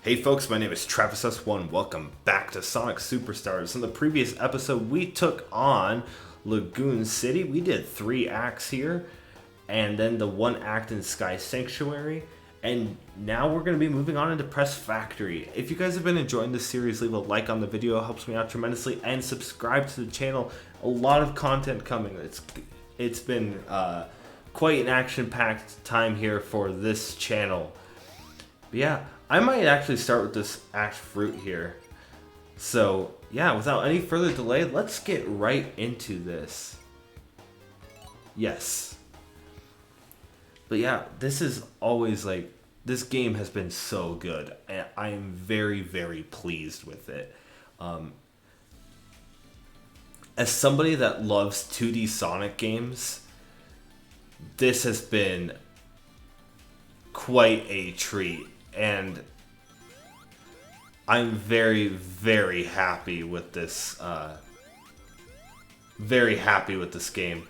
Hey folks, my name is Travis S1. Welcome back to Sonic Superstars. In the previous episode, we took on Lagoon City. We did 3 acts here, and then the 1 act in Sky Sanctuary. And now we're going to be moving on into Press Factory. If you guys have been enjoying this series, leave a like on the video. It helps me out tremendously. And subscribe to the channel. A lot of content coming. It's been quite an action-packed time here for this channel. But yeah, I might actually start with this act fruit here. So yeah, without any further delay, let's get right into this. Yes. But yeah, this is always like, this game has been so good, and I am very, very pleased with it. As somebody that loves 2D Sonic games, this has been quite a treat, and I'm very, very happy with this. Very happy with this game.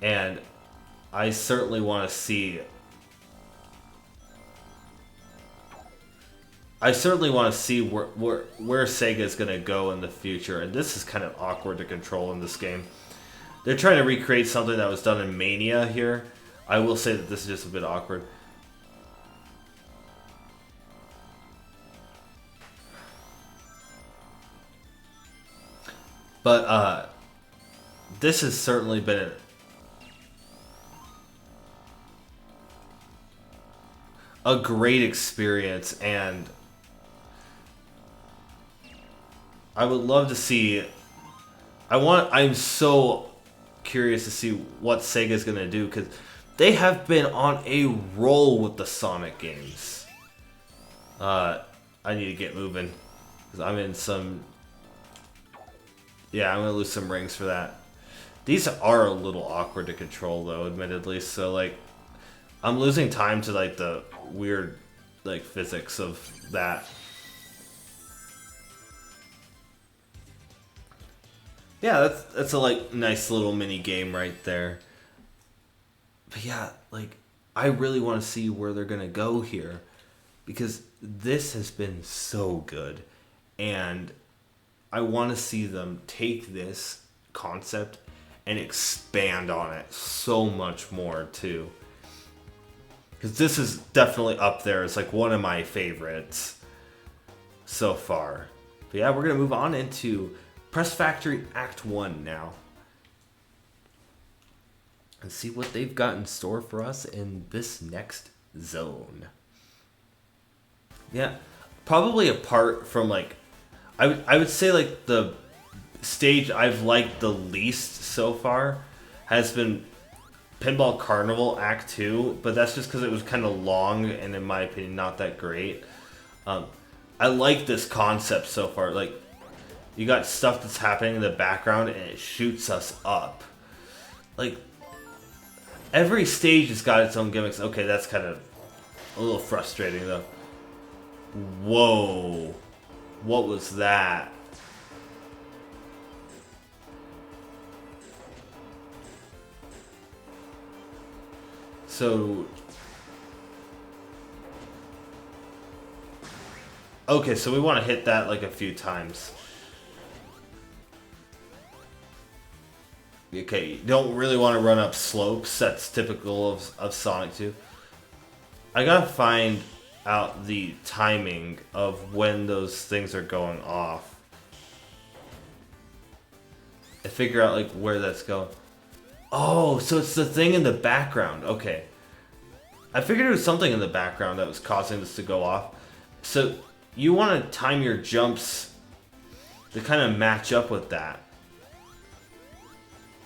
And I certainly want to see... where Sega is going to go in the future. And this is kind of awkward to control in this game. They're trying to recreate something that was done in Mania here. I will say that this is just a bit awkward. But this has certainly been a great experience, and I would love to see... I'm so curious to see what Sega's gonna do, because they have been on a roll with the Sonic games. I need to get moving, because I'm in some... Yeah, I'm gonna lose some rings for that. These are a little awkward to control, though, admittedly, so, like, I'm losing time to, like, the weird, like, physics of that. Yeah, that's a, like, nice little mini game right there. But yeah, like, I really want to see where they're gonna go here, because this has been so good, and I want to see them take this concept and expand on it so much more too. Because this is definitely up there. It's like one of my favorites so far. But yeah, we're going to move on into Press Factory Act 1 now. And see what they've got in store for us in this next zone. Yeah, probably apart from like... I would say like the stage I've liked the least so far has been Pinball Carnival Act 2, but that's just because it was kind of long and in my opinion not that great. I like this concept so far. Like, you got stuff that's happening in the background and it shoots us up. Like, every stage has got its own gimmicks. Okay, that's kind of a little frustrating though. Whoa. What was that? So... okay, so we want to hit that like a few times. Okay, you don't really want to run up slopes. That's typical of Sonic 2. I gotta find out the timing of when those things are going off. I figure out like where that's going. Oh, so it's the thing in the background. Okay. I figured it was something in the background that was causing this to go off. So you want to time your jumps to kind of match up with that.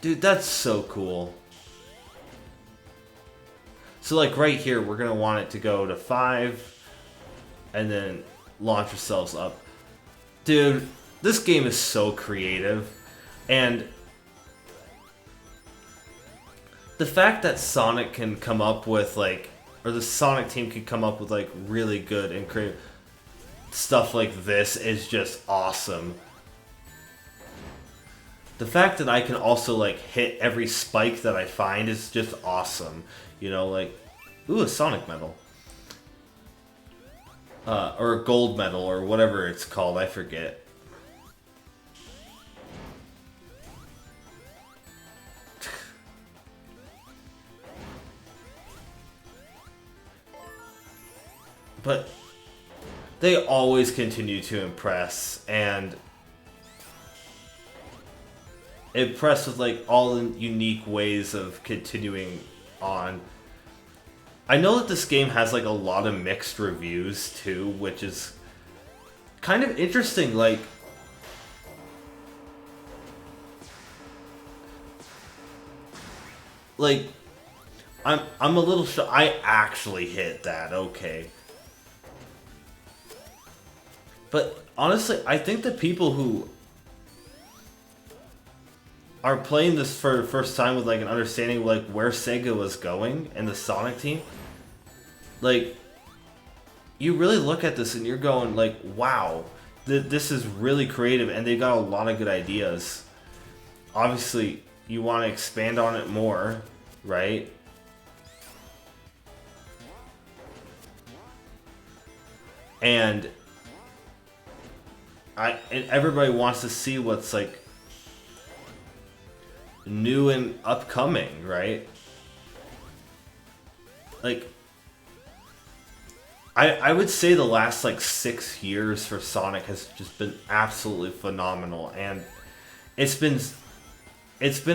Dude, that's so cool. So like right here, we're going to want it to go to 5 and then launch ourselves up. Dude, this game is so creative. And the fact that Sonic can come up with like, or the Sonic team can come up with like really good and creative stuff like this is just awesome. The fact that I can also like hit every spike that I find is just awesome. You know, like Ooh, a Sonic medal. Or a gold medal, or whatever it's called, I forget. But they always continue to impress, and impress with like all the unique ways of continuing on. I know that this game has like a lot of mixed reviews too, which is kind of interesting. Like I'm a little shocked. I actually hit that. Okay. But honestly, I think the people who are playing this for the first time with like an understanding of like where Sega was going and the Sonic team, like, you really look at this and you're going like, wow, this is really creative and they got a lot of good ideas. Obviously, you want to expand on it more, right? And everybody wants to see what's like new and upcoming, right? Like, I would say the last like 6 years for Sonic has just been absolutely phenomenal, and it's been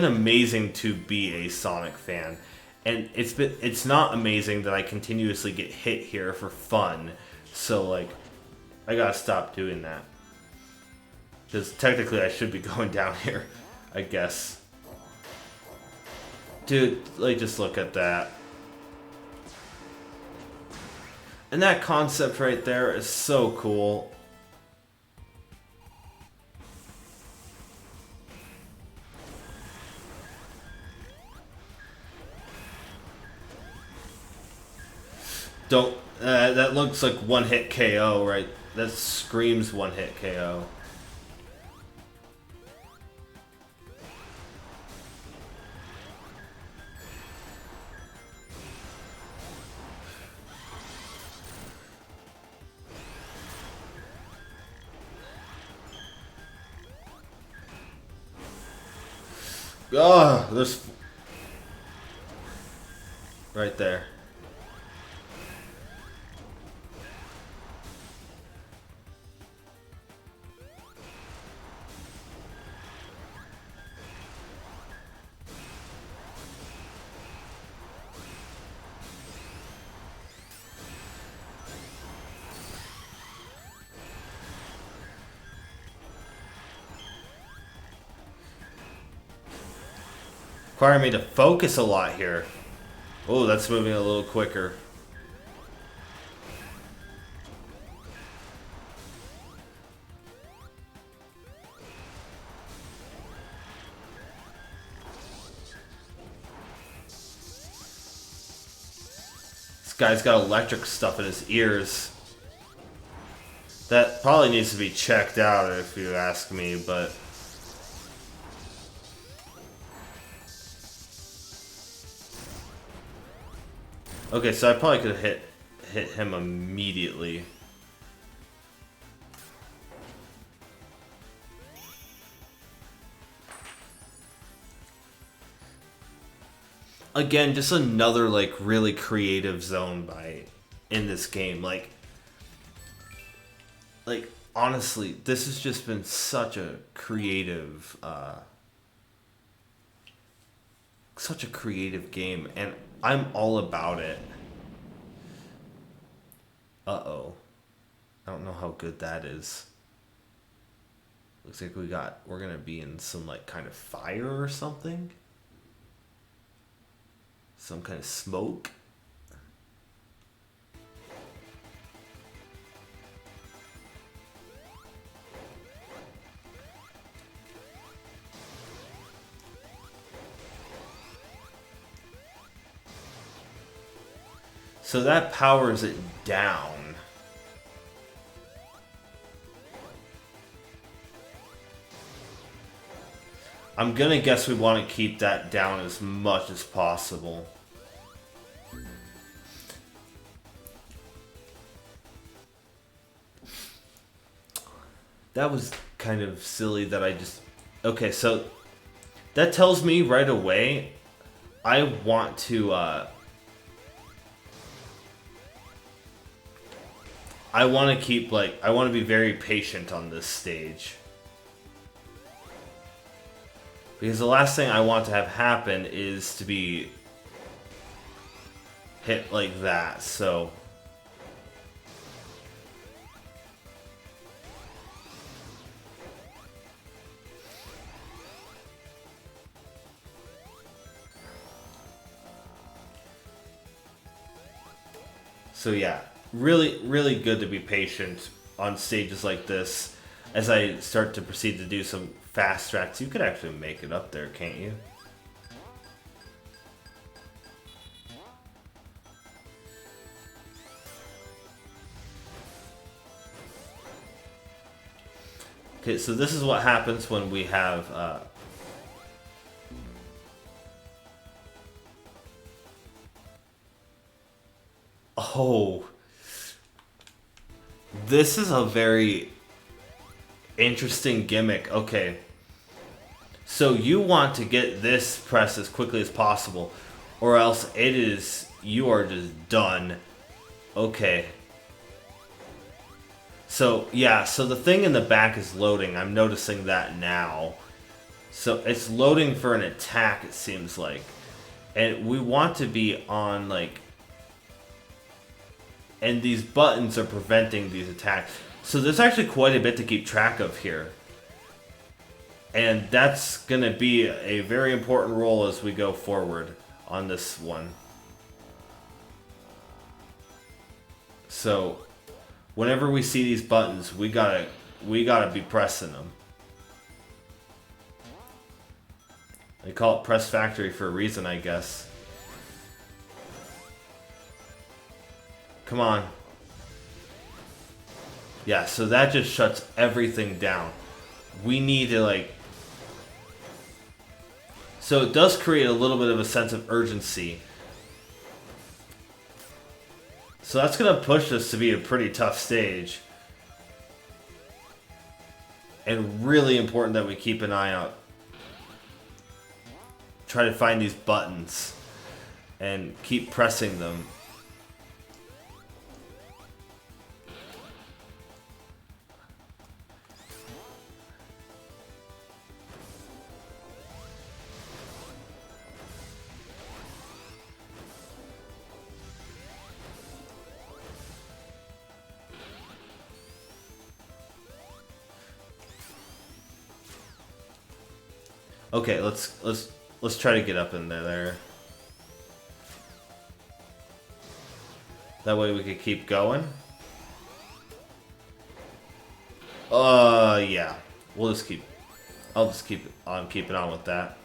amazing to be a Sonic fan, and it's not amazing that I continuously get hit here for fun, so like I gotta stop doing that, because technically I should be going down here, I guess. Dude, like, just look at that. And that concept right there is so cool. Don't, that looks like one hit KO, right? That screams one hit KO. Oh, there's... right there. Require me to focus a lot here. Oh, that's moving a little quicker. This guy's got electric stuff in his ears. That probably needs to be checked out if you ask me, but... okay, so I probably could have hit him immediately. Again, just another like really creative zone in this game. Like honestly, this has just been such a creative game, and I'm all about it. Uh-oh. I don't know how good that is. Looks like we're gonna be in some like kind of fire or something. Some kind of smoke. So that powers it down. I'm gonna guess we want to keep that down as much as possible. That was kind of silly that I just... Okay, so that tells me right away I want to, I want to keep, like, I want to be very patient on this stage. Because the last thing I want to have happen is to be hit like that, so... So yeah, really, really good to be patient on stages like this. As I start to proceed to do some fast tracks, you could actually make it up there, can't you? Okay, so this is what happens when we have... Oh, this is a very interesting gimmick. Okay, so you want to get this pressed as quickly as possible, or else you are just done. Okay. So, yeah, so the thing in the back is loading. I'm noticing that now. So it's loading for an attack, it seems like. And we want to be on, like... And these buttons are preventing these attacks. So there's actually quite a bit to keep track of here. And that's going to be a very important role as we go forward on this one. So, whenever we see these buttons, we gotta be pressing them. They call it Press Factory for a reason, I guess. Come on. Yeah, so that just shuts everything down. We need to, like... So it does create a little bit of a sense of urgency. So that's going to push us to be a pretty tough stage. And really important that we keep an eye out. Try to find these buttons. And keep pressing them. Okay, let's try to get up in there. That way we could keep going. Yeah. I'll just keep on keeping on with that.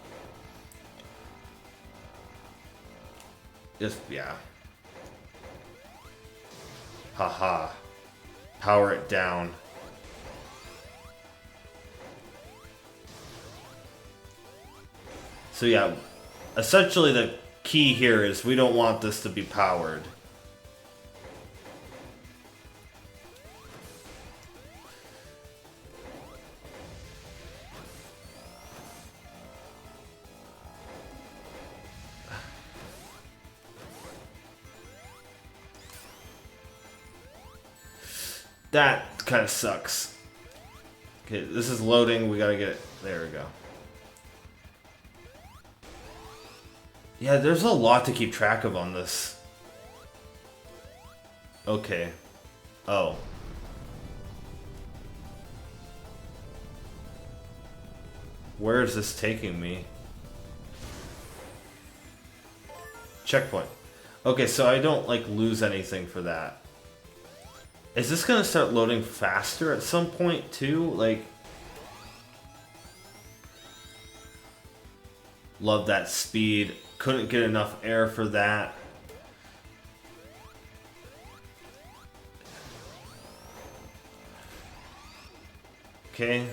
Yeah. Haha. Power it down. So yeah, essentially the key here is we don't want this to be powered. That kind of sucks. Okay, this is loading. We gotta get it. There we go. Yeah, there's a lot to keep track of on this. Okay. Oh. Where is this taking me? Checkpoint. Okay, so I don't, like, lose anything for that. Is this gonna start loading faster at some point, too? Like... Love that speed. Couldn't get enough air for that. Okay.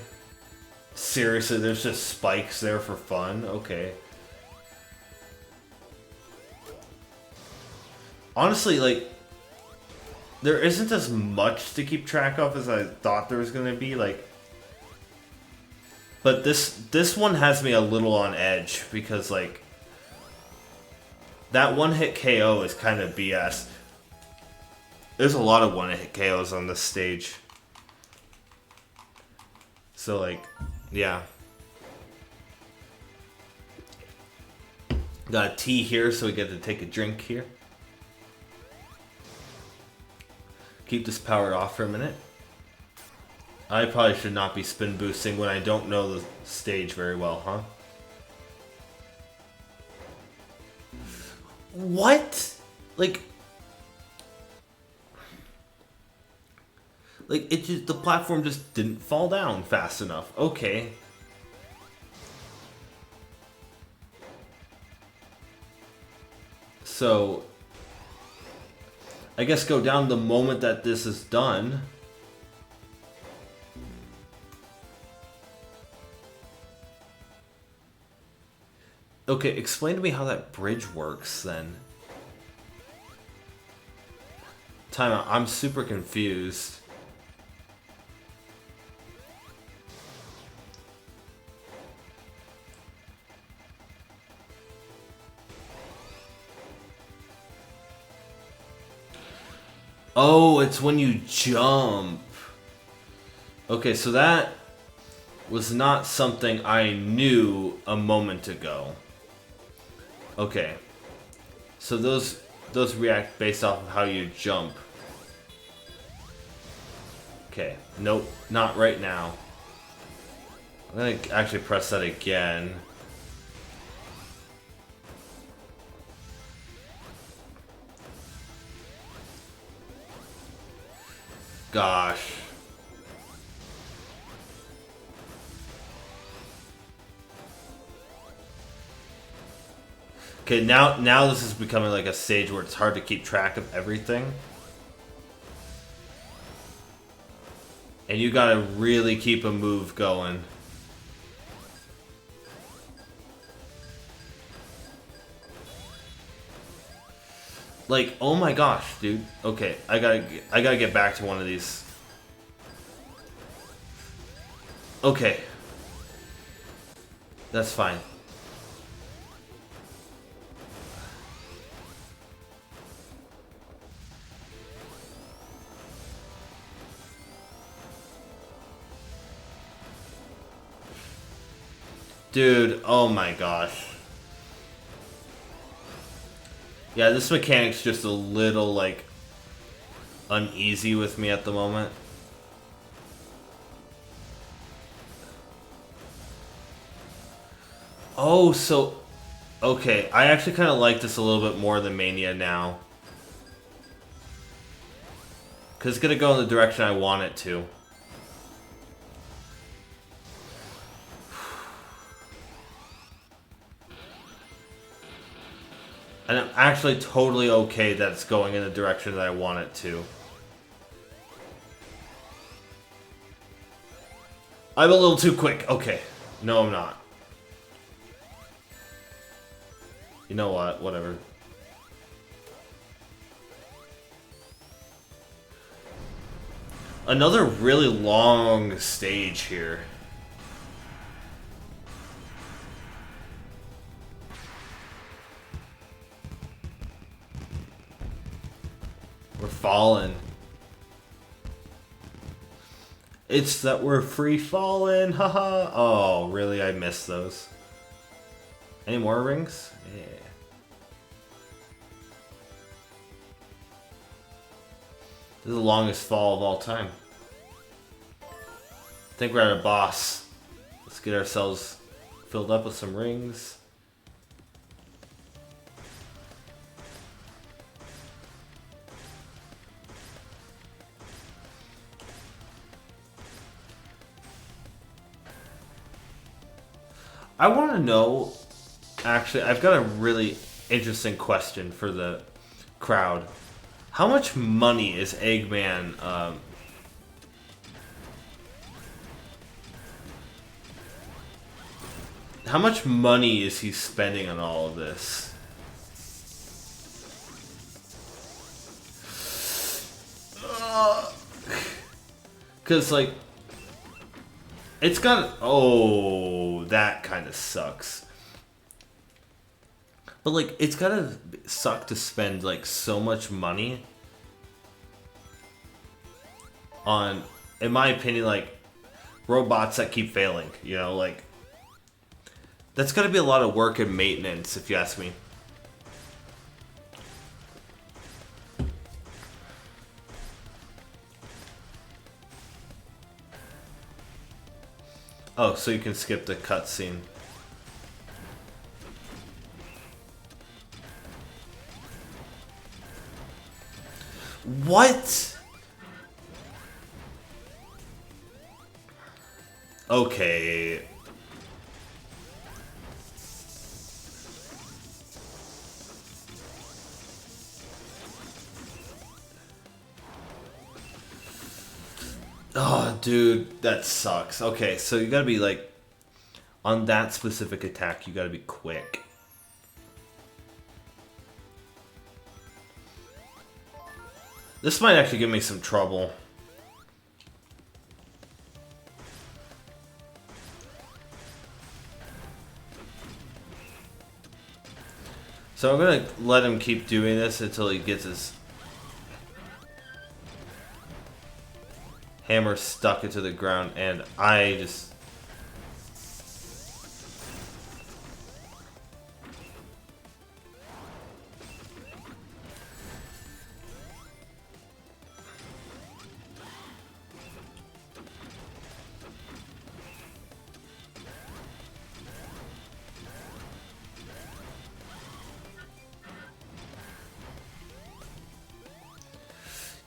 Seriously, there's just spikes there for fun? Okay. Honestly, like, there isn't as much to keep track of as I thought there was going to be. Like, But this one has me a little on edge because like that one hit KO is kind of BS. There's a lot of one hit KOs on this stage. So like, yeah. Got a tea here, so we get to take a drink here. Keep this powered off for a minute. I probably should not be spin boosting when I don't know the stage very well, huh? What? Like it just, the platform just didn't fall down fast enough. Okay. So I guess go down the moment that this is done. Okay, explain to me how that bridge works then. Time out, I'm super confused. Oh, it's when you jump. Okay, so that was not something I knew a moment ago. Okay. So those react based off of how you jump. Okay. Nope, not right now. I'm gonna actually press that again. Gosh. Okay, now this is becoming like a stage where it's hard to keep track of everything. And you gotta really keep a move going. Like, oh my gosh, dude. Okay, I gotta get back to one of these. Okay. That's fine. Dude, oh my gosh. Yeah, this mechanic's just a little, like, uneasy with me at the moment. Oh, so... Okay, I actually kind of like this a little bit more than Mania now. Because it's going to go in the direction I want it to. And I'm actually totally okay that it's going in the direction that I want it to. I'm a little too quick. Okay. No, I'm not. You know what? Whatever. Another really long stage here. We're falling. It's that we're free falling, haha. Oh, really? I missed those. Any more rings? Yeah. This is the longest fall of all time. I think we're at a boss. Let's get ourselves filled up with some rings. I want to know, actually, I've got a really interesting question for the crowd. How much money is Eggman, how much money is he spending on all of this? Because, like, It's got... Oh, that kind of sucks. But, like, it's gotta suck to spend, like, so much money on, in my opinion, like, robots that keep failing. You know, like, that's gotta be a lot of work and maintenance, if you ask me. Oh, so you can skip the cutscene. What? Okay. Oh, dude, that sucks. Okay, so you gotta be like, on that specific attack, you gotta be quick. This might actually give me some trouble. So I'm gonna let him keep doing this until he gets his hammer stuck into the ground, and I just...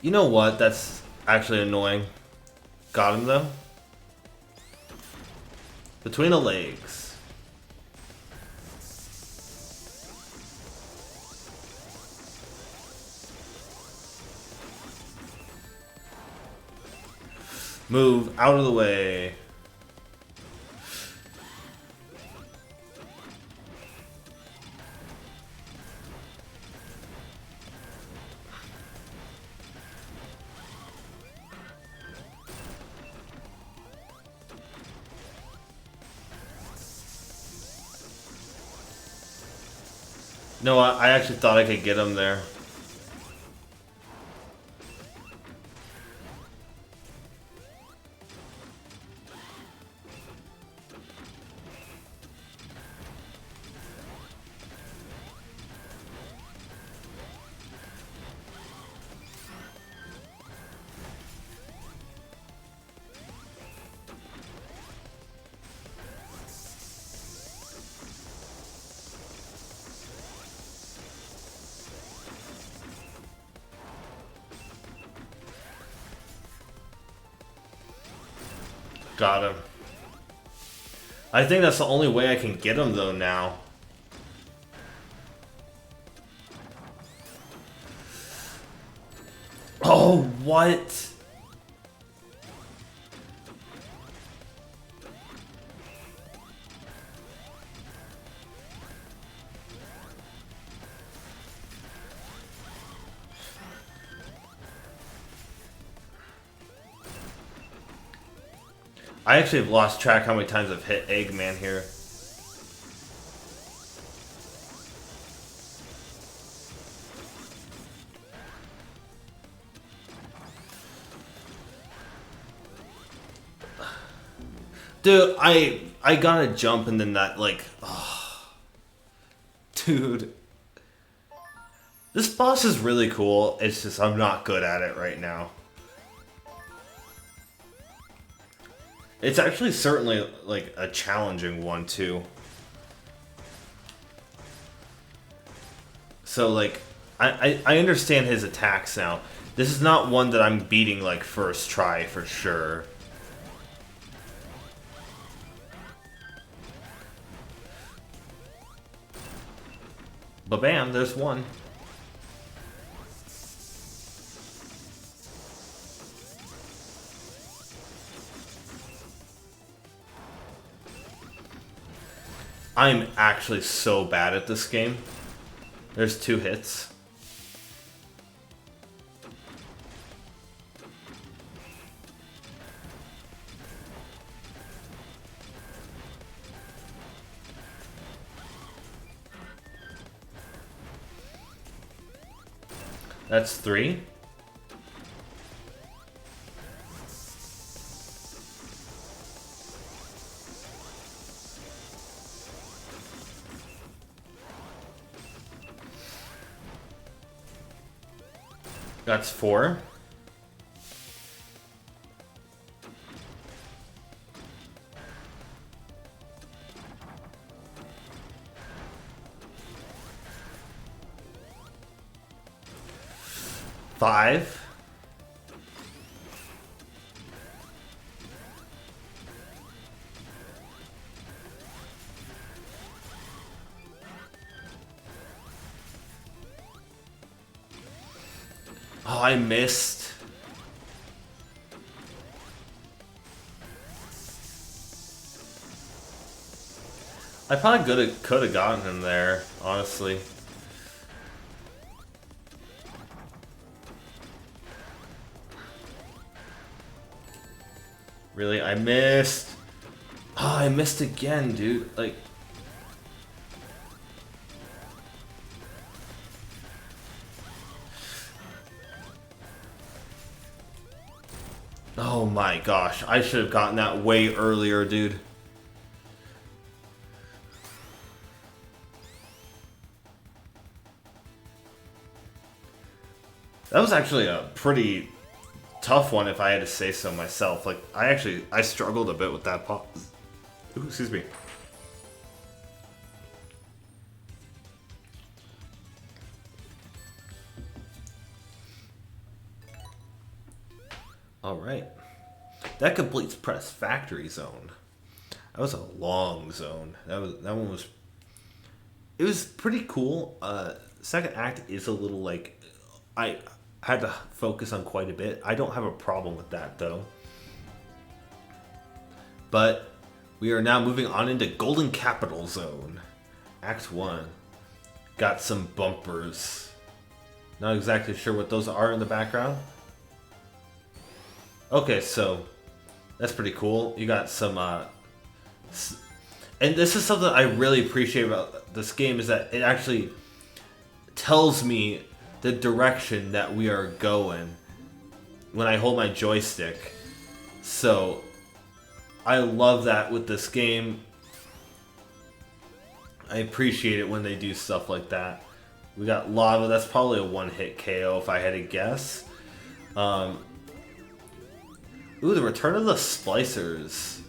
You know what? That's actually annoying. Got him though. Between the legs. Move out of the way. No, I actually thought I could get him there. Got him. I think that's the only way I can get him though now. Oh, what? I actually have lost track how many times I've hit Eggman here. Dude, I gotta jump and then that, like, oh. Dude. This boss is really cool, it's just I'm not good at it right now. It's actually certainly, like, a challenging one, too. So, like, I understand his attacks now. This is not one that I'm beating, like, first try, for sure. Ba-bam, there's one. I'm actually so bad at this game. There's 2 hits. That's 3. That's 4. Five. Oh, I missed. I probably could have gotten him there, honestly. Really, I missed. Oh, I missed again, dude. Like, oh my gosh, I should have gotten that way earlier, dude. That was actually a pretty tough one, if I had to say so myself. Like, I struggled a bit with that pause. Ooh, excuse me. Alright. That completes Press Factory Zone. That was a long zone. That one was... It was pretty cool. Second act is a little, like... I had to focus on quite a bit. I don't have a problem with that, though. But we are now moving on into Golden Capital Zone. Act 1. Got some bumpers. Not exactly sure what those are in the background. Okay, so that's pretty cool. You got some... and this is something I really appreciate about this game, is that it actually tells me the direction that we are going when I hold my joystick. So I love that with this game. I appreciate it when they do stuff like that. We got lava. That's probably a one-hit KO if I had to guess. Ooh, the return of the splicers.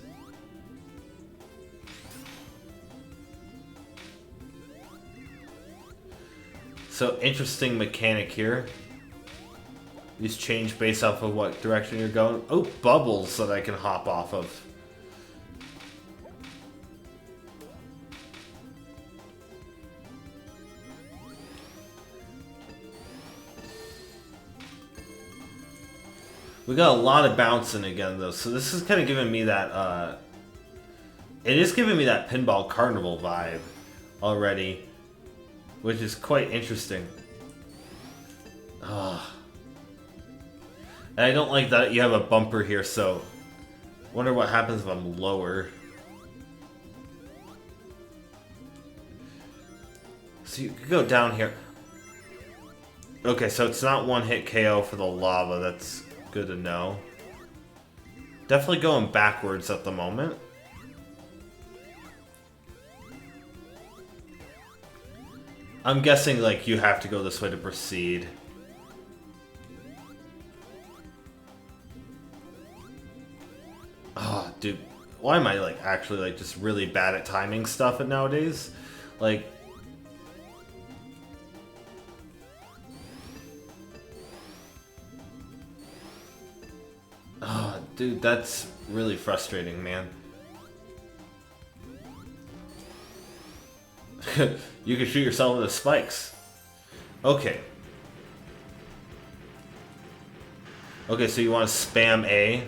So, interesting mechanic here. These change based off of what direction you're going. Oh, bubbles that I can hop off of. We got a lot of bouncing again, though. So this is kind of giving me that, it is giving me that Pinball Carnival vibe already, which is quite interesting. And I don't like that you have a bumper here, so wonder what happens if I'm lower. So you could go down here. Okay, so it's not one-hit KO for the lava. That's good to know. Definitely going backwards at the moment. I'm guessing, like, you have to go this way to proceed. Oh, dude. Why am I, like, actually, like, just really bad at timing stuff nowadays? Like... Oh, dude, that's really frustrating, man. You can shoot yourself with the spikes. Okay. Okay, so you want to spam A.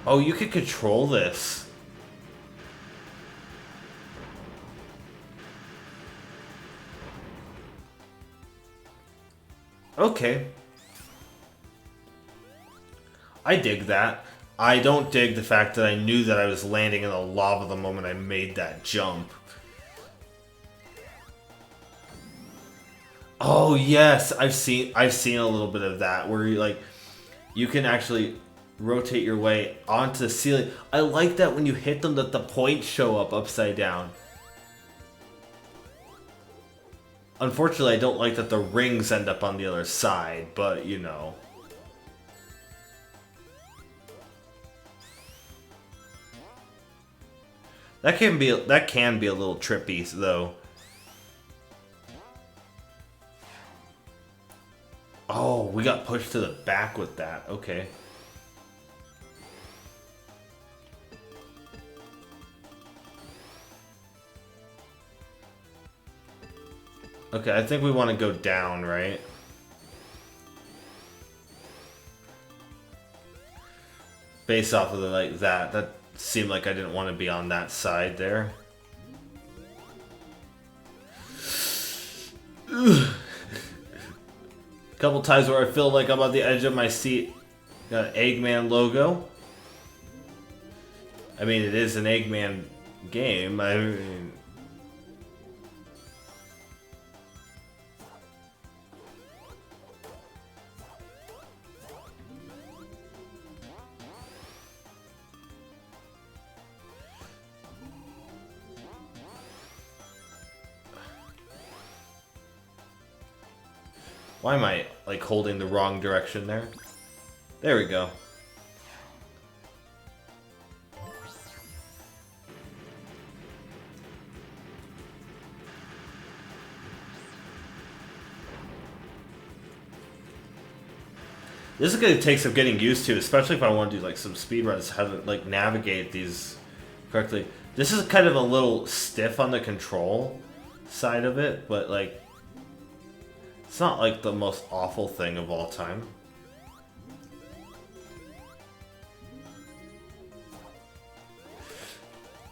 Oh, you can control this. Okay. I dig that. I don't dig the fact that I knew that I was landing in the lava the moment I made that jump. Oh yes, I've seen a little bit of that where you can actually rotate your way onto the ceiling. I like that when you hit them that the points show up upside down. Unfortunately, I don't like that the rings end up on the other side, but you know. That can be a little trippy though. Oh, we got pushed to the back with that. Okay. Okay, I think we want to go down, right? Based off of that seemed like I didn't want to be on that side there. Couple times where I feel like I'm on the edge of my seat. Got an Eggman logo. I mean, it is an Eggman game. I mean, why am I like holding the wrong direction there? There we go. This is gonna take some getting used to, especially if I want to do like some speedruns, how to like navigate these correctly. This is kind of a little stiff on the control side of it, but like it's not like the most awful thing of all time.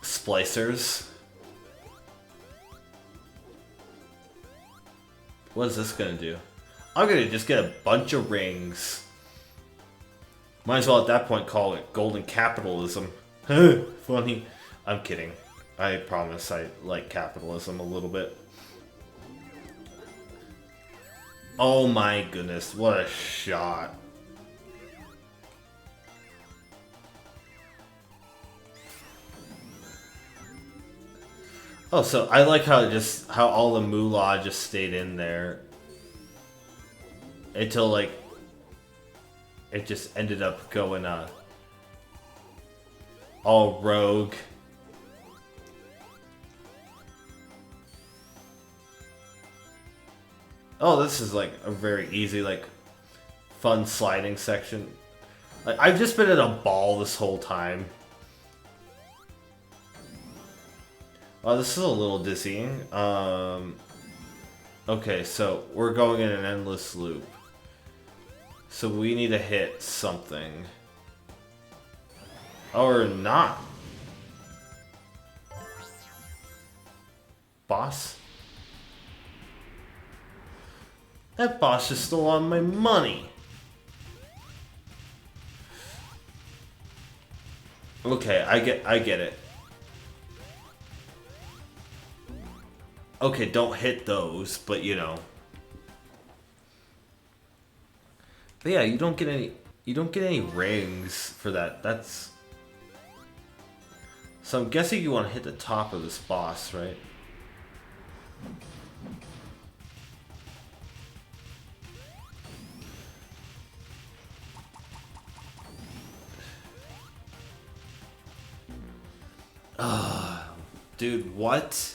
Splicers. What is this gonna do? I'm gonna just get a bunch of rings. Might as well at that point call it golden capitalism. Funny. I'm kidding. I promise I like capitalism a little bit. Oh my goodness, what a shot. Oh, so I like how all the moolah just stayed in there. Until like it just ended up going all rogue. Oh, this is like a very easy, like fun sliding section. Like I've just been in a ball this whole time. Oh, this is a little dizzying. Okay, so we're going in an endless loop. So we need to hit something. Or not. Boss? That boss just stole all my money. Okay, I get it. Okay, don't hit those, but you know. But yeah, you don't get any rings for that. That's so I'm guessing you want to hit the top of this boss, right? Dude, what?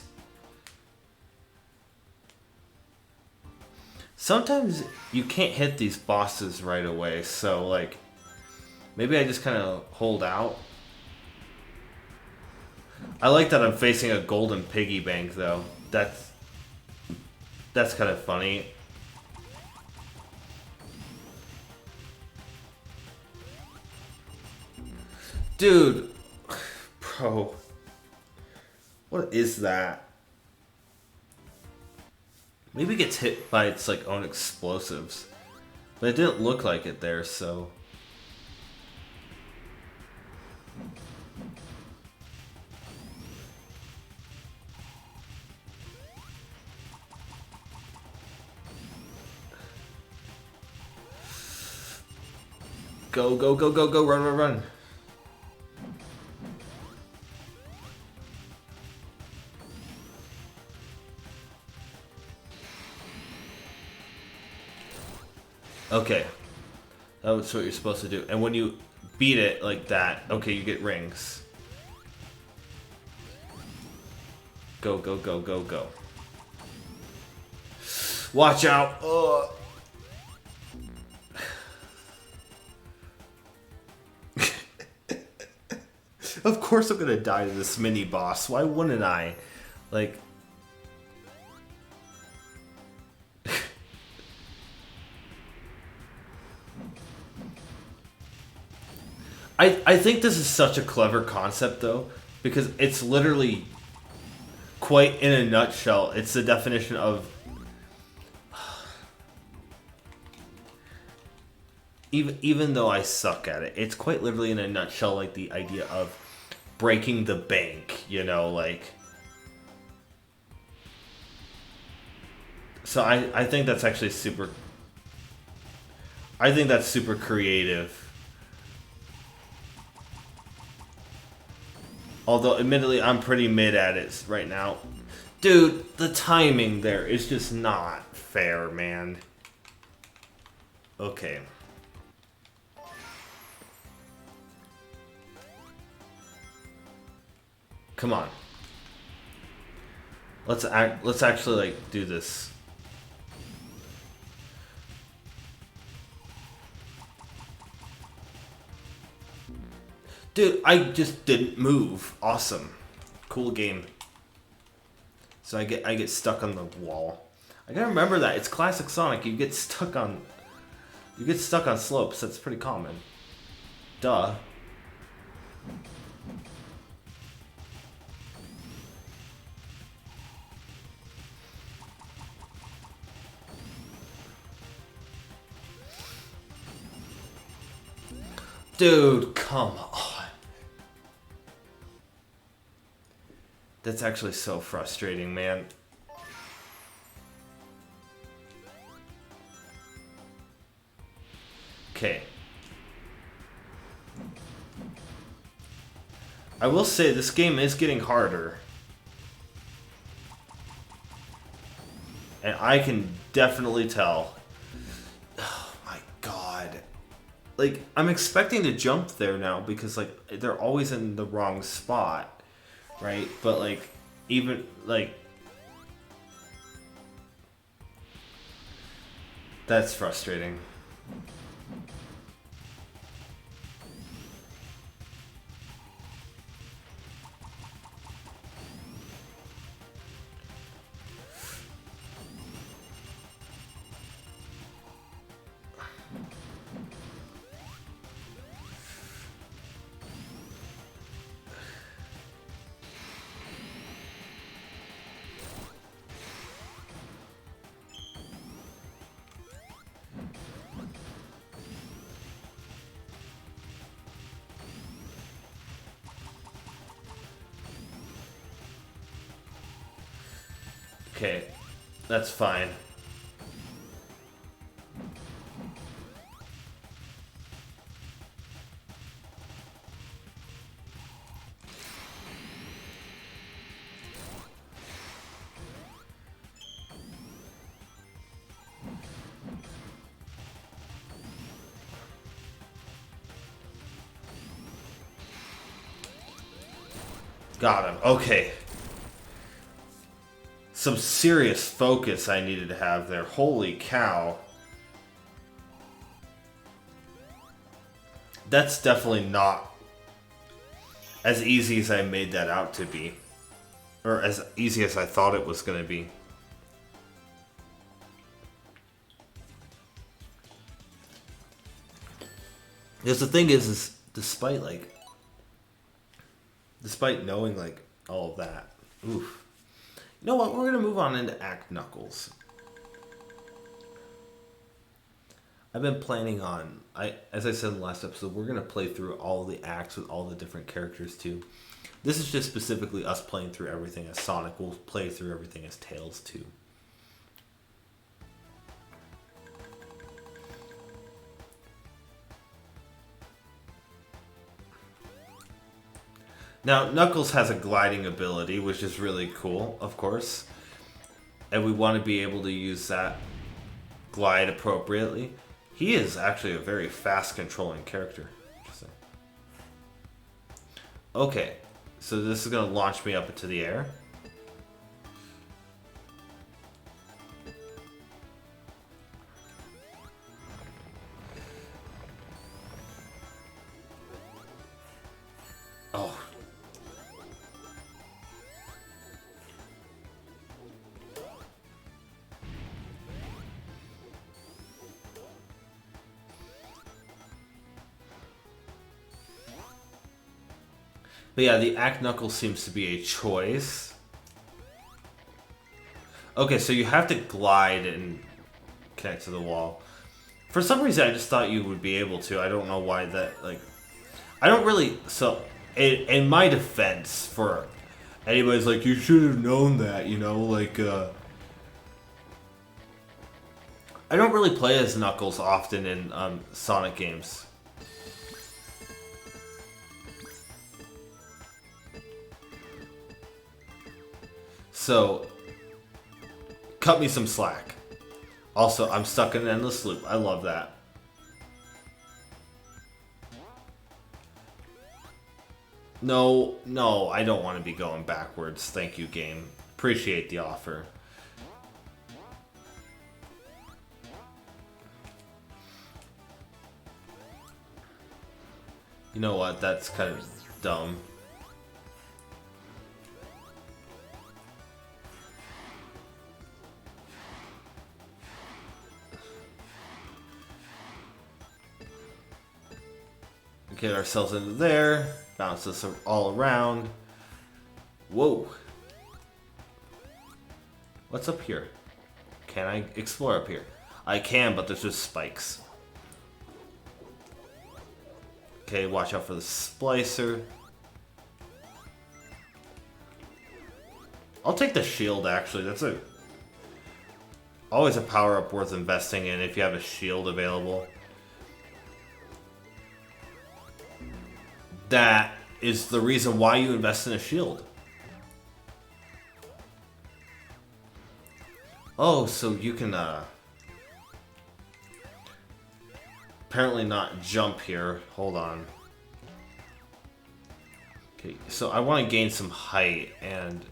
Sometimes you can't hit these bosses right away, so like maybe I just kind of hold out. I like that I'm facing a golden piggy bank though. That's kind of funny. Dude, bro. What is that? Maybe it gets hit by its like own explosives. But it didn't look like it there, so. Go, go, go, go, go, run, run, run. Okay. That's what you're supposed to do. And when you beat it like that, okay, you get rings. Go, go, go, go, go. Watch out! Ugh. Of course I'm gonna die to this mini boss. Why wouldn't I? Like... I think this is such a clever concept, though, because it's literally quite in a nutshell. It's the definition of... Even though I suck at it, it's quite literally in a nutshell like the idea of breaking the bank, you know, like... So I think that's actually super... I think that's super creative. Although, admittedly, I'm pretty mid at it right now. Dude, the timing there is just not fair, man. Okay. Come on. Let's actually, like, do this. Dude, I just didn't move. Awesome. Cool game. So I get stuck on the wall. I gotta remember that. It's classic Sonic. You get stuck on slopes. That's pretty common. Duh. Dude, come on. That's actually so frustrating, man. Okay. I will say this game is getting harder. And I can definitely tell. Oh my god. Like, I'm expecting to jump there now because, like, they're always in the wrong spot, right? But, like, even, like... That's frustrating. Okay, that's fine. Got him. Okay. Some serious focus I needed to have there. Holy cow. That's definitely not as easy as I made that out to be. Or as easy as I thought it was going to be. Because the thing is despite knowing, like, all of that. Oof. You know what? We're going to move on into Act Knuckles. I've been planning on... as I said in the last episode, we're going to play through all the acts with all the different characters, too. This is just specifically us playing through everything as Sonic. We'll play through everything as Tails, too. Now, Knuckles has a gliding ability, which is really cool, of course. And we want to be able to use that glide appropriately. He is actually a very fast controlling character. Interesting. Okay, so this is going to launch me up into the air. Oh. But yeah, the Act Knuckles seems to be a choice. Okay, so you have to glide and connect to the wall. For some reason, I just thought you would be able to. I don't know why that, like... I don't really... So, in my defense, for anybody's like, you should have known that, you know? Like, I don't really play as Knuckles often in Sonic games. So, cut me some slack. Also, I'm stuck in an endless loop. I love that. No, I don't want to be going backwards. Thank you, game. Appreciate the offer. You know what? That's kind of dumb. Get ourselves into there. Bounce this all around. Whoa. What's up here? Can I explore up here? I can, but there's just spikes. Okay, watch out for the splicer. I'll take the shield, actually. That's always a power-up worth investing in if you have a shield available. That is the reason why you invest in a shield. Oh, so you can apparently not jump here. Hold on. Okay, so I want to gain some height and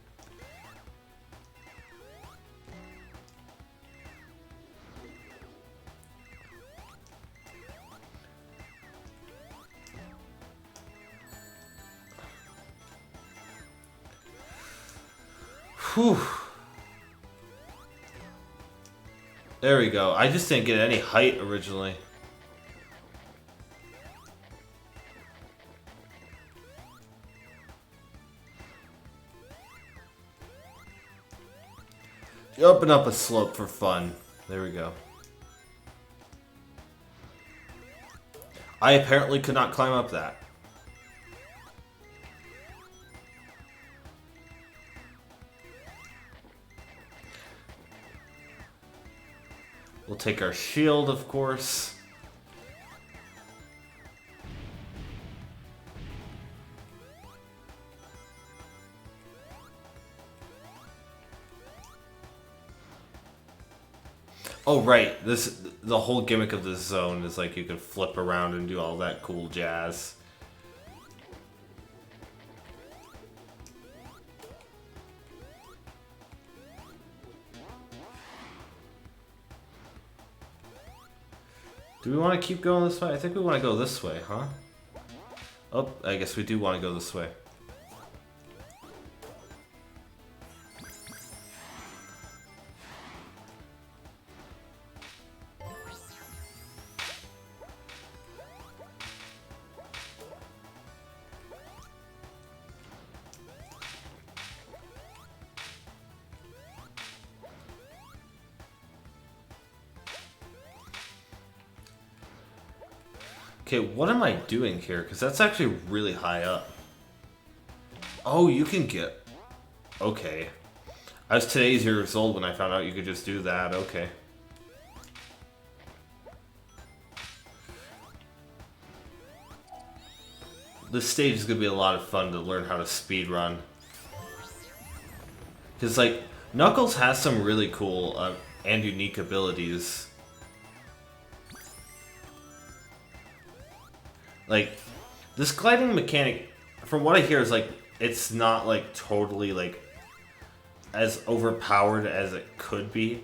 whew. There we go. I just didn't get any height originally. Open up a slope for fun. There we go. I apparently could not climb up that. We'll take our shield, of course. Oh, right. The whole gimmick of this zone is like you can flip around and do all that cool jazz. Do we want to keep going this way? I think we want to go this way, huh? Oh, I guess we do want to go this way. Okay, what am I doing here? Because that's actually really high up. Oh, you can get... Okay. I was today's years old when I found out you could just do that. Okay. this stage is gonna be a lot of fun to learn how to speed run. Because, like, Knuckles has some really cool and unique abilities. Like, this gliding mechanic, from what I hear, is like, it's not like totally like as overpowered as it could be.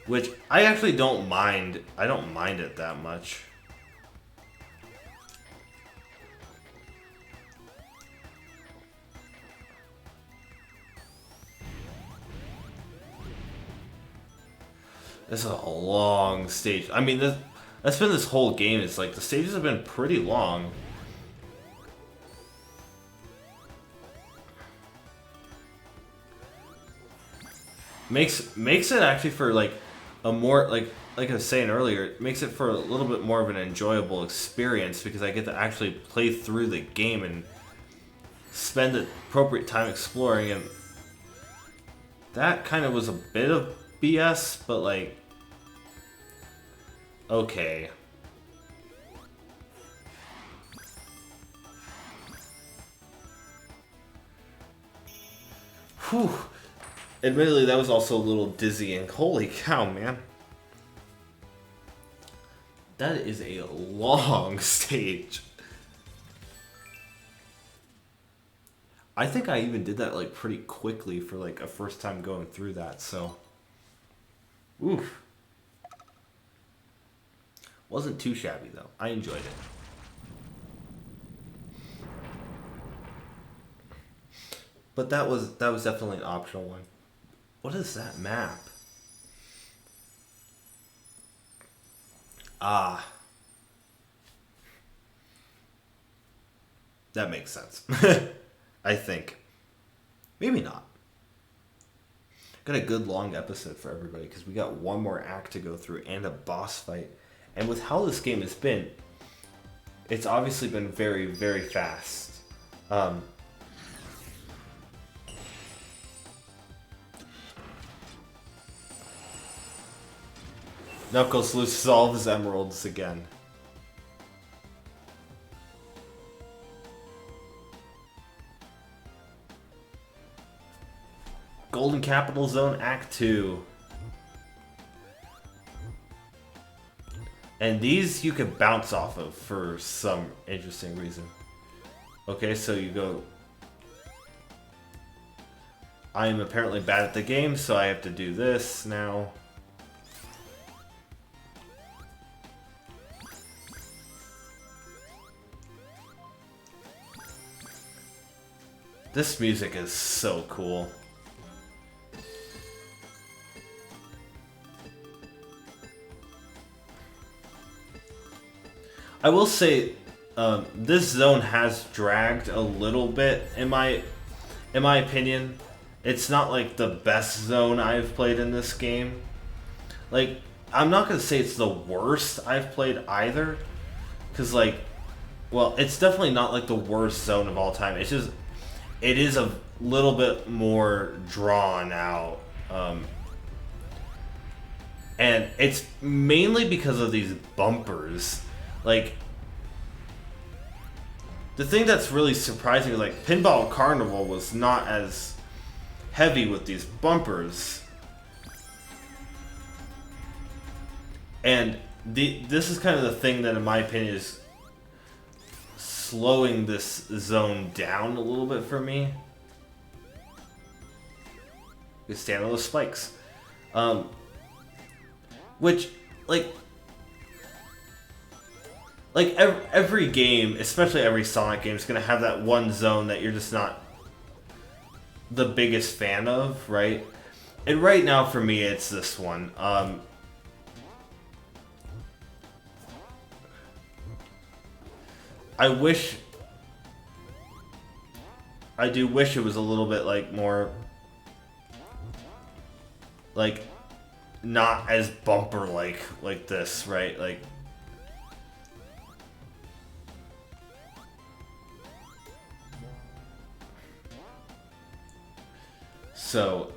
Which I actually don't mind. I don't mind it that much. This is a long stage. I mean, that's been this whole game. It's like the stages have been pretty long. Makes it actually for like a more like I was saying earlier, it makes it for a little bit more of an enjoyable experience because I get to actually play through the game and spend the appropriate time exploring. And that kind of was a bit of BS, but like, okay. Whew. Admittedly, that was also a little dizzying. Holy cow, man. That is a long stage. I think I even did that like pretty quickly for like a first time going through that, so. Oof. Wasn't too shabby though. I enjoyed it. But that was definitely an optional one. What is that map? Ah. That makes sense. I think. Maybe not. Got a good long episode for everybody because we got one more act to go through and a boss fight. And with how this game has been, it's obviously been very, very fast. Knuckles loses all of his emeralds again. Golden Capital Zone Act 2. And these you can bounce off of for some interesting reason. Okay, so you go... I am apparently bad at the game, so I have to do this now. This music is so cool. I will say, this zone has dragged a little bit in my opinion. It's not like the best zone I've played in this game. Like, I'm not gonna say it's the worst I've played either, because like, well, it's definitely not like the worst zone of all time. It's just, it is a little bit more drawn out. And it's mainly because of these bumpers. Like, the thing that's really surprising is like Pinball Carnival was not as heavy with these bumpers. And this is kind of the thing that in my opinion is slowing this zone down a little bit for me. You stand on those spikes. Which, like every game, especially every Sonic game, is going to have that one zone that you're just not the biggest fan of, right? And right now, for me, it's this one. I do wish it was a little bit, like, more, like, not as bumper-like, like this, right? Like, so,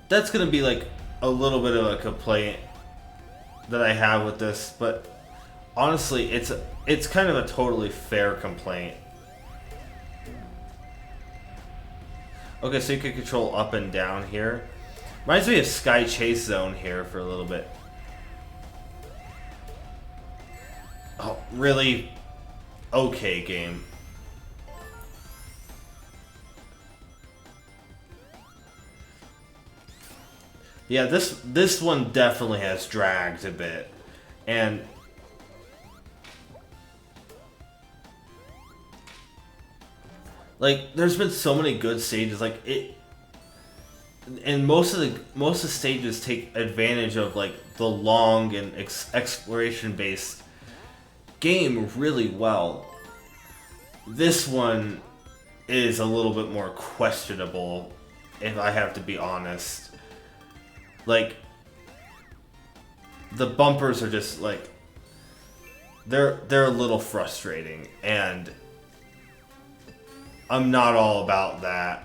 that's going to be like a little bit of a complaint that I have with this, but honestly, it's kind of a totally fair complaint. Okay, so you can control up and down here. Reminds me of Sky Chase Zone here for a little bit. Oh, really? Okay, game. Yeah, this one definitely has dragged a bit. And like there's been so many good stages, like it, and most of the stages take advantage of like the long and exploration based game really well. This one is a little bit more questionable, if I have to be honest. Like, the bumpers are just like they're a little frustrating, and I'm not all about that.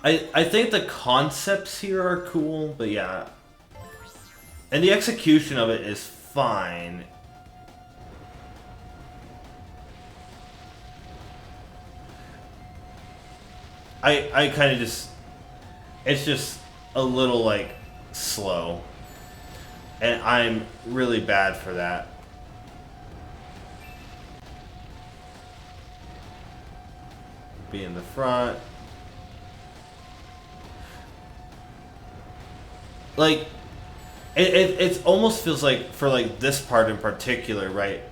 I think the concepts here are cool, but yeah. And the execution of it is fine. I kind of just... It's just a little, like, slow. And I'm really bad for that. Be in the front. Like, it almost feels like, for, like, this part in particular, right?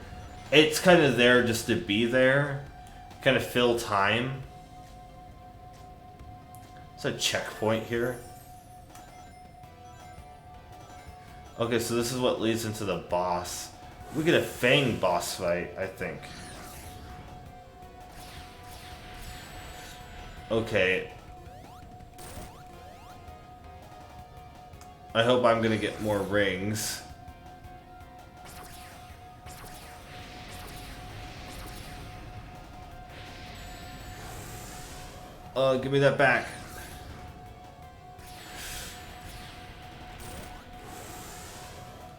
It's kind of there just to be there. Kind of fill time. It's a checkpoint here. Okay, so this is what leads into the boss. We get a Fang boss fight, I think. Okay. I hope I'm gonna get more rings. Give me that back.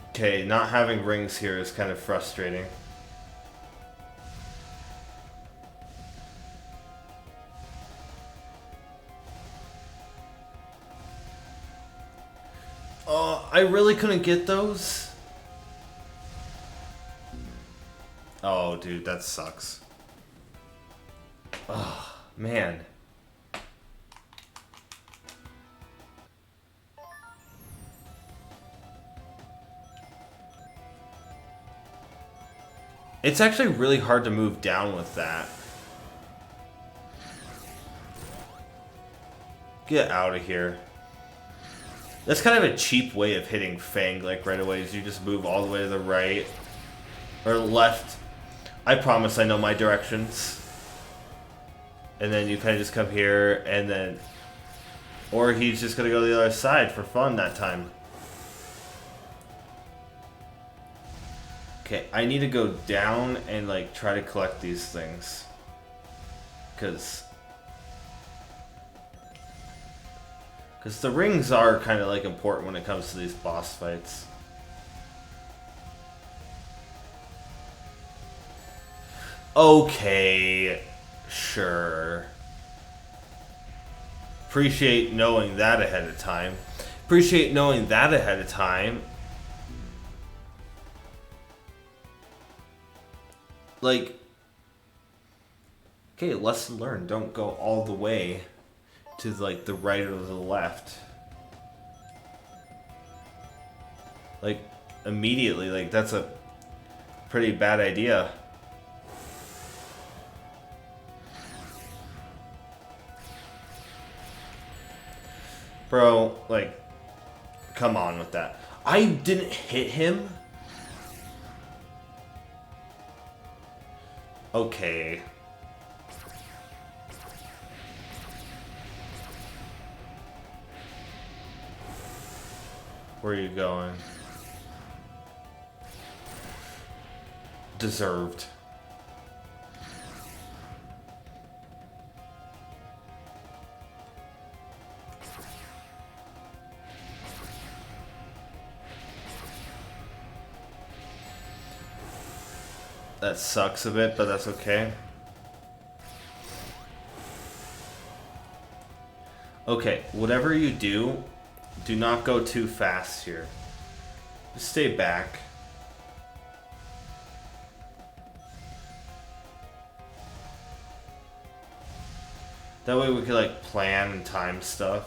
Okay, not having rings here is kind of frustrating. I really couldn't get those? Oh, dude, that sucks. Oh, man. It's actually really hard to move down with that. Get out of here. That's kind of a cheap way of hitting Fang, like, right away, is you just move all the way to the right. Or left. I promise I know my directions. And then you kind of just come here, and then... Or he's just gonna go to the other side for fun that time. Okay, I need to go down and, like, try to collect these things. Because the rings are kind of, like, important when it comes to these boss fights. Okay, sure. Appreciate knowing that ahead of time. Appreciate knowing that ahead of time. Like, okay, lesson learned. Don't go all the way to, like, the right or the left. Like, immediately, like, that's a pretty bad idea. Bro, like, come on with that. I didn't hit him? Okay. Where are you going? Deserved. That sucks a bit, but that's okay. Okay, whatever you do, do not go too fast here. Just stay back. That way we could like plan and time stuff.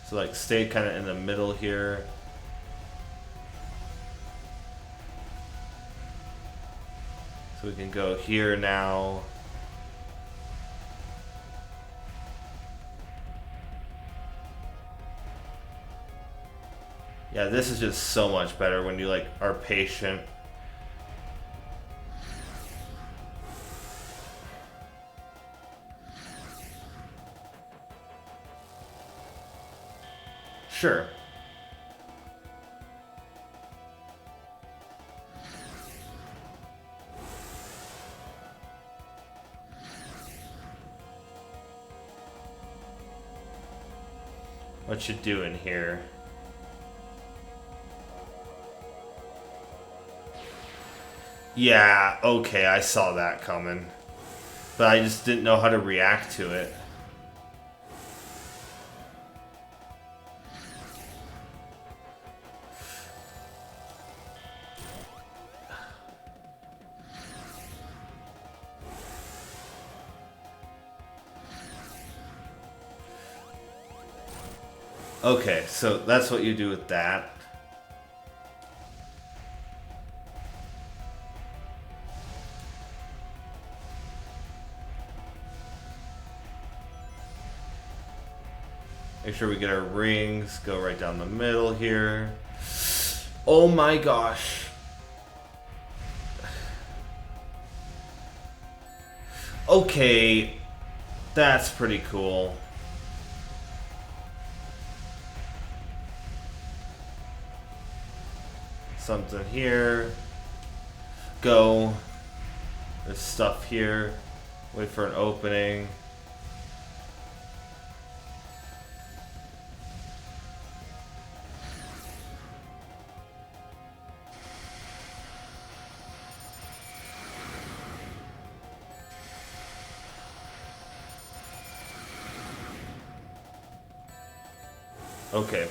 So like stay kind of in the middle here. So we can go here now. Yeah, this is just so much better when you like are patient. Sure. What you doing here? Yeah, okay, I saw that coming. But I just didn't know how to react to it. Okay, so that's what you do with that. Make sure we get our rings, go right down the middle here. Oh my gosh. Okay, that's pretty cool. Something here. Go. There's stuff here. Wait for an opening. Okay.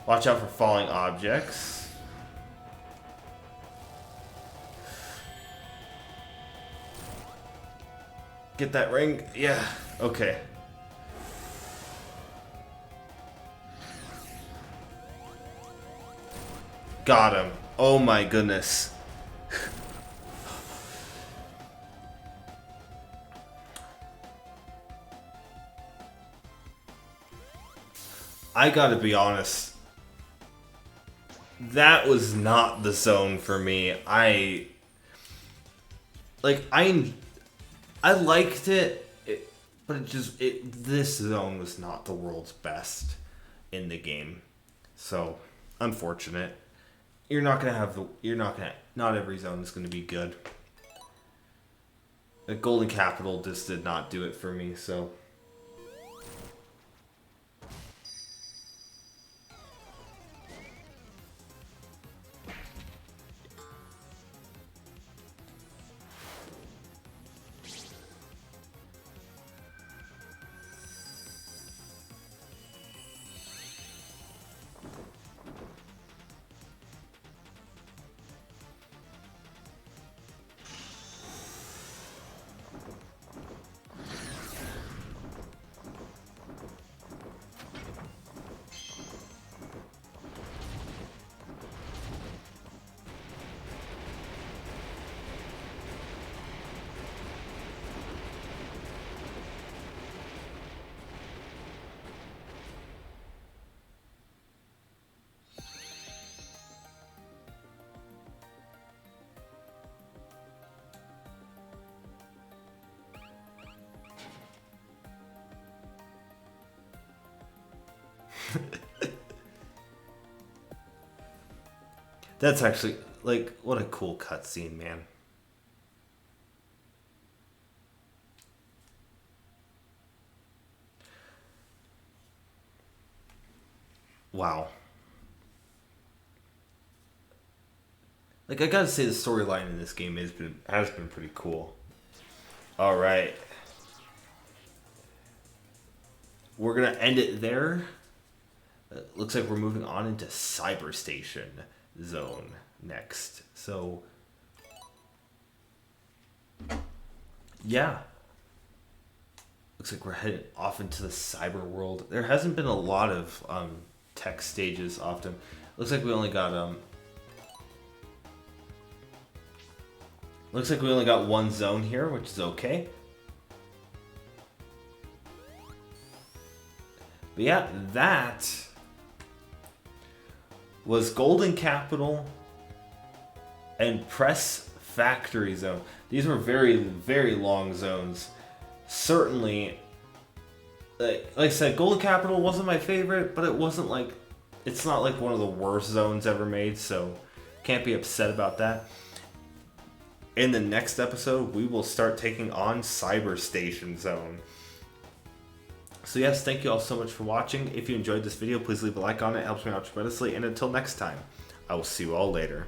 Watch out for falling objects. Get that ring? Yeah. Okay. Got him. Oh my goodness. I gotta be honest. That was not the zone for me. I liked it, but this zone was not the world's best in the game. So, unfortunate. Not every zone is gonna be good. The Golden Capital just did not do it for me, so. That's actually, like, what a cool cutscene, man. Wow. Like, I gotta say, the storyline in this game has been pretty cool. All right, we're gonna end it there. Looks like we're moving on into Cyber Station Zone next. So, yeah. Looks like we're heading off into the cyber world. There hasn't been a lot of tech stages often. Looks like we only got one zone here, which is okay. But yeah, that was Golden Capital and Press Factory Zone. These were very, very long zones. Certainly, like I said, Golden Capital wasn't my favorite, but it's not like one of the worst zones ever made, so can't be upset about that. In the next episode, we will start taking on Cyber Station Zone. So yes, thank you all so much for watching. If you enjoyed this video, please leave a like on it. It helps me out tremendously. And until next time, I will see you all later.